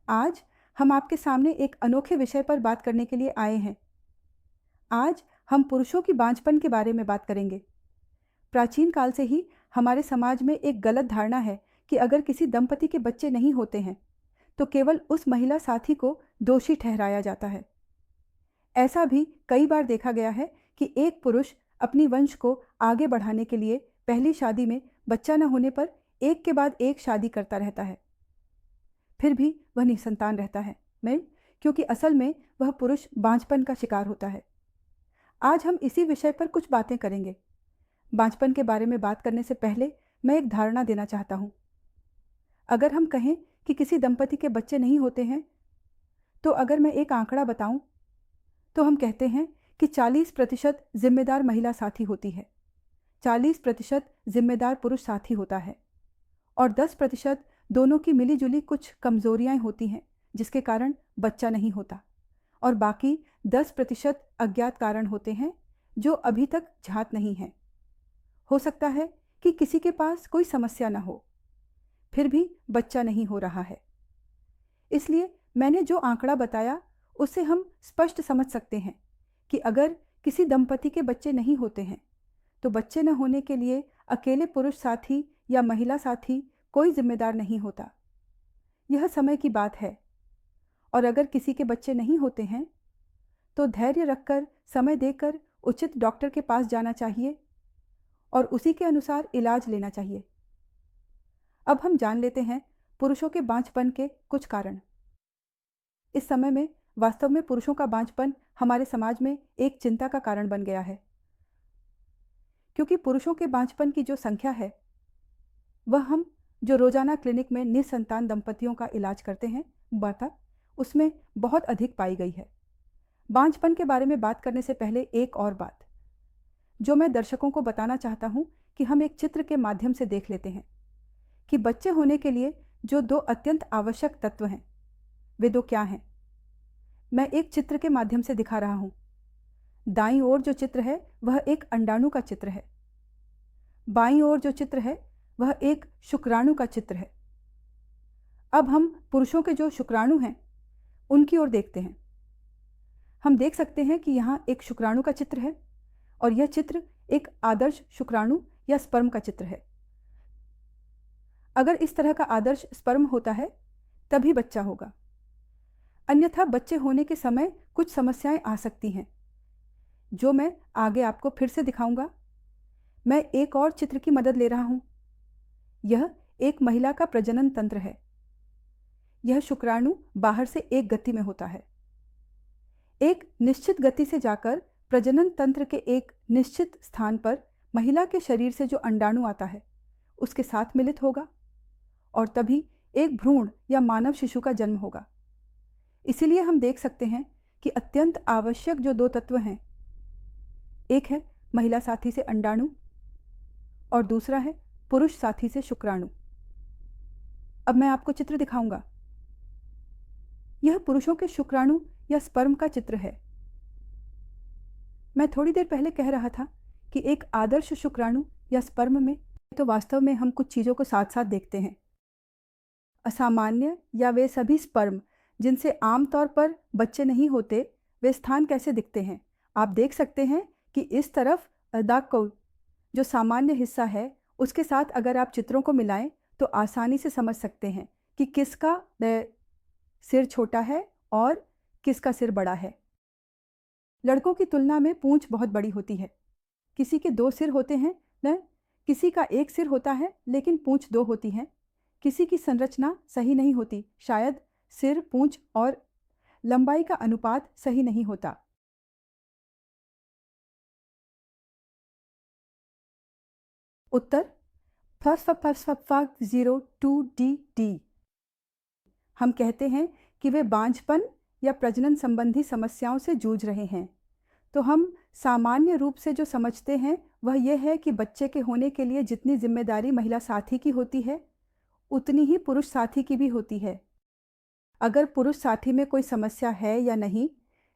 आज हम आपके सामने एक अनोखे विषय पर बात करने के लिए आए हैं। आज हम पुरुषों की बांझपन के बारे में बात करेंगे। प्राचीन काल से ही हमारे समाज में एक गलत धारणा है कि अगर किसी दंपति के बच्चे नहीं होते हैं, तो केवल उस महिला साथी को दोषी ठहराया जाता है। ऐसा भी कई बार देखा गया है कि एक पुरुष अपनी वंश को आगे बढ़ाने के लिए पहली शादी में बच्चा न होने पर एक के बाद एक शादी करता रहता है, फिर भी वह निसंतान रहता है क्योंकि असल में वह पुरुष बांझपन का शिकार होता है। आज हम इसी विषय पर कुछ बातें करेंगे। बांझपन के बारे में बात करने से पहले मैं एक धारणा देना चाहता हूँ। अगर हम कहें कि किसी दंपति के बच्चे नहीं होते हैं, तो अगर मैं एक आंकड़ा बताऊं, तो हम कहते हैं कि 40% जिम्मेदार महिला साथी होती है, 40% जिम्मेदार पुरुष साथी होता है और 10% दोनों की मिलीजुली कुछ कमजोरियां होती हैं जिसके कारण बच्चा नहीं होता, और बाकी 10% अज्ञात कारण होते हैं जो अभी तक ज्ञात नहीं हैं। हो सकता है कि किसी के पास कोई समस्या ना हो, फिर भी बच्चा नहीं हो रहा है। इसलिए मैंने जो आंकड़ा बताया उससे हम स्पष्ट समझ सकते हैं कि अगर किसी दंपति के बच्चे नहीं होते हैं, तो बच्चे न होने के लिए अकेले पुरुष साथी या महिला साथी कोई जिम्मेदार नहीं होता। यह समय की बात है, और अगर किसी के बच्चे नहीं होते हैं, तो धैर्य रखकर, समय देकर उचित डॉक्टर के पास जाना चाहिए और उसी के अनुसार इलाज लेना चाहिए। अब हम जान लेते हैं पुरुषों के बांझपन के कुछ कारण। इस समय में वास्तव में पुरुषों का बांझपन हमारे समाज में एक चिंता का कारण बन गया है, क्योंकि पुरुषों के बांझपन की जो संख्या है, वह हम जो रोजाना क्लिनिक में निसंतान दंपतियों का इलाज करते हैं, उसमें बहुत अधिक पाई गई है। बांझपन के बारे में बात करने से पहले एक और बात जो मैं दर्शकों को बताना चाहता हूं कि हम एक चित्र के माध्यम से देख लेते हैं कि बच्चे होने के लिए जो दो अत्यंत आवश्यक तत्व हैं, वे दो क्या हैं। मैं एक चित्र के माध्यम से दिखा रहा हूं। दाईं ओर जो चित्र है वह एक अंडाणु का चित्र है, बाईं ओर जो चित्र है वह एक शुक्राणु का चित्र है। अब हम पुरुषों के जो शुक्राणु हैं उनकी ओर देखते हैं। हम देख सकते हैं कि यहाँ एक शुक्राणु का चित्र है और यह चित्र एक आदर्श शुक्राणु या स्पर्म का चित्र है। अगर इस तरह का आदर्श स्पर्म होता है तभी बच्चा होगा, अन्यथा बच्चे होने के समय कुछ समस्याएं आ सकती हैं, जो मैं आगे आपको फिर से दिखाऊंगा। मैं एक और चित्र की मदद ले रहा हूं। यह एक महिला का प्रजनन तंत्र है। यह शुक्राणु बाहर से एक गति में होता है, एक निश्चित गति से जाकर प्रजनन तंत्र के एक निश्चित स्थान पर महिला के शरीर से जो अंडाणु आता है उसके साथ मिलित होगा और तभी एक भ्रूण या मानव शिशु का जन्म होगा। इसीलिए हम देख सकते हैं कि अत्यंत आवश्यक जो दो तत्व हैं, एक है महिला साथी से अंडाणु और दूसरा है पुरुष साथी से शुक्राणु। अब मैं आपको चित्र दिखाऊंगा। यह पुरुषों के शुक्राणु या स्पर्म का चित्र है। मैं थोड़ी देर पहले कह रहा था कि एक आदर्श शुक्राणु या स्पर्म में तो वास्तव में हम कुछ चीज़ों को साथ साथ देखते हैं। असामान्य या वे सभी स्पर्म जिनसे आमतौर पर बच्चे नहीं होते, वे स्थान कैसे दिखते हैं। आप देख सकते हैं कि इस तरफ दाको जो सामान्य हिस्सा है, उसके साथ अगर आप चित्रों को मिलाएं तो आसानी से समझ सकते हैं कि किसका सिर छोटा है और किसका सिर बड़ा है। लड़कों की तुलना में पूंछ बहुत बड़ी होती है। किसी के दो सिर होते हैं, न किसी का एक सिर होता है लेकिन पूंछ दो होती है। किसी की संरचना सही नहीं होती, शायद सिर, पूंछ और लंबाई का अनुपात सही नहीं होता। उत्तर 0-2DD। हम कहते हैं कि वे बांझपन या प्रजनन संबंधी समस्याओं से जूझ रहे हैं। तो हम सामान्य रूप से जो समझते हैं वह यह है कि बच्चे के होने के लिए जितनी जिम्मेदारी महिला साथी की होती है, उतनी ही पुरुष साथी की भी होती है। अगर पुरुष साथी में कोई समस्या है या नहीं,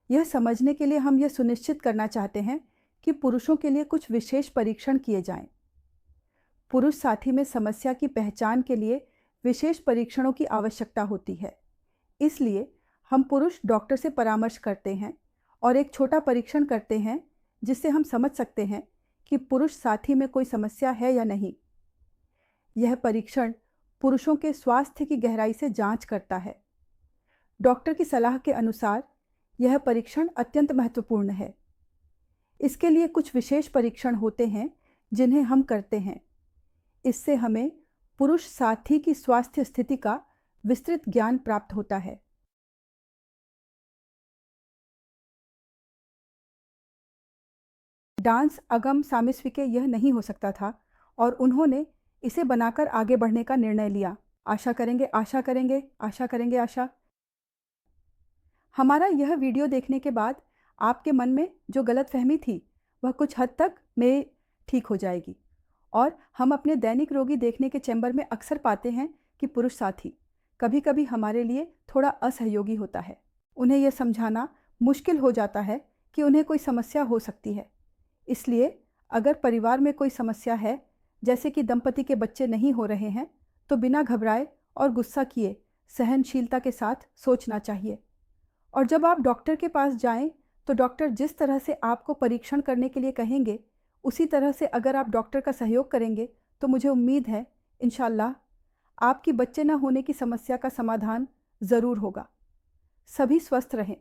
यह समझने के लिए हम यह सुनिश्चित करना चाहते हैं कि पुरुषों के लिए कुछ विशेष परीक्षण किए जाएं। पुरुष साथी में समस्या की पहचान के लिए विशेष परीक्षणों की आवश्यकता होती है। इसलिए हम पुरुष डॉक्टर से परामर्श करते हैं और एक छोटा परीक्षण करते हैं जिससे हम समझ सकते हैं कि पुरुष साथी में कोई समस्या है या नहीं। यह परीक्षण पुरुषों के स्वास्थ्य की गहराई से जांच करता है। डॉक्टर की सलाह के अनुसार यह परीक्षण अत्यंत महत्वपूर्ण है। इसके लिए कुछ विशेष परीक्षण होते हैं जिन्हें हम करते हैं। इससे हमें पुरुष साथी की स्वास्थ्य स्थिति का विस्तृत ज्ञान प्राप्त होता है। डांस अगम सामिस्विके यह नहीं हो सकता था और उन्होंने इसे बनाकर आगे बढ़ने का निर्णय लिया। आशा करेंगे, आशा करेंगे, आशा करेंगे, आशा। हमारा यह वीडियो देखने के बाद आपके मन में जो गलतफहमी थी वह कुछ हद तक में ठीक हो जाएगी। और हम अपने दैनिक रोगी देखने के चैम्बर में अक्सर पाते हैं कि पुरुष साथी कभी कभी हमारे लिए थोड़ा असहयोगी होता है। उन्हें यह समझाना मुश्किल हो जाता है कि उन्हें कोई समस्या हो सकती है। इसलिए अगर परिवार में कोई समस्या है, जैसे कि दंपति के बच्चे नहीं हो रहे हैं, तो बिना घबराए और गुस्सा किए सहनशीलता के साथ सोचना चाहिए। और जब आप डॉक्टर के पास जाएं, तो डॉक्टर जिस तरह से आपको परीक्षण करने के लिए कहेंगे, उसी तरह से अगर आप डॉक्टर का सहयोग करेंगे तो मुझे उम्मीद है इंशाल्लाह आपकी बच्चे न होने की समस्या का समाधान ज़रूर होगा। सभी स्वस्थ रहें।